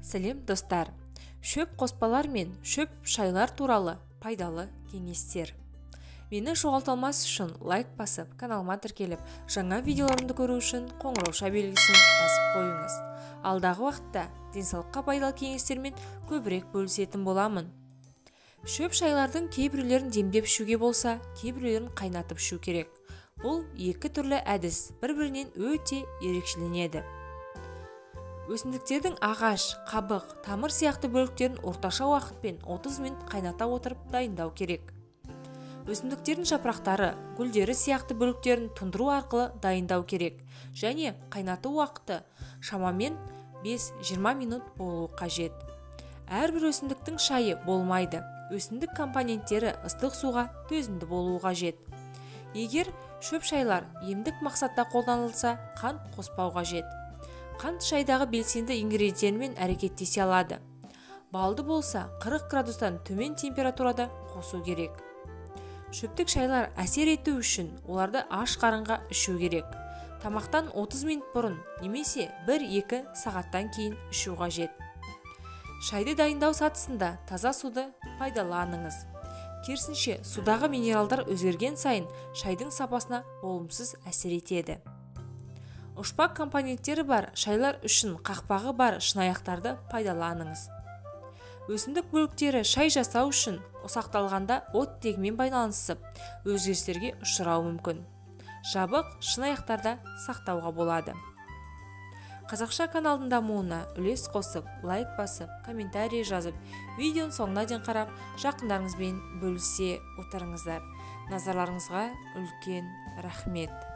Сәлем достар. Шөп қоспалар мен шөп шайлар туралы пайдалы кеңестер. Мені жоғалталмас үшін лайк басып, каналыма тіркеліп, жаңа видеоларымды көру үшін қоңырауша белгісін басып қойыңыз. Алдағы уақытта денсаулыққа пайдалы кеңестермен көбірек бөлісетін боламын. Шөп шайлардың кейбіреулерін демдеп ішуге болса, кейбіреулерін қайнатып ішу керек. Бұл екі түрлі әдіс бір-бірінен өте ерекшеленеді. Өсімдіктердің ағаш, қабық, тамыр сияқты бөліктерін орташа уақытпен 30 минут қайната отырып дайындау керек. Өсімдіктердің жапырақтары, гүлдері сияқты бөліктерін тұндыру арқылы дайындау керек және қайнату уақыты шамамен 5-20 минут болуы қажет. Әрбір өсімдіктің шайы болмайды. Өсімдік компоненттері ыстық суға төзімді болуы қажет. Егер шөп шайлар емдік мақсатта қолданылса, қант қоспау қажет. Қант шайдағы белсенді ингредиенттермен әрекеттесе алады. Балды болса 40 градустан төмен температурада қосу керек. Шөптік шайлар әсер ету үшін оларды аш қарынға ішу керек. Тамақтан 30 минут бұрын немесе 1-2 сағаттан кейін ішу қажет. Шайды дайындау сатысында таза суды пайдаланыңыз. Керісінше, судағы минералдар өзгерген сайын шайдың сапасына болымсыз әсер етеді. Ұшпақ компоненттері бар шайлар үшін қақпағы бар шынаяқтарды пайдаланыңыз. Өсімдік бөліктері шай жасау үшін ұсақталғанда оттегімен байланысып, өзгерістерге ұшырауы мүмкін. Жабық шынаяқтарда сақтауға болады. Қазақша каналдың дамуына үлес қосып, лайк басып, комментарий жазып, видеоның соңына дейін қарап, жақындарыңызбен бөлісе отырыңыздар. Назарларыңызға үлкен рахмет.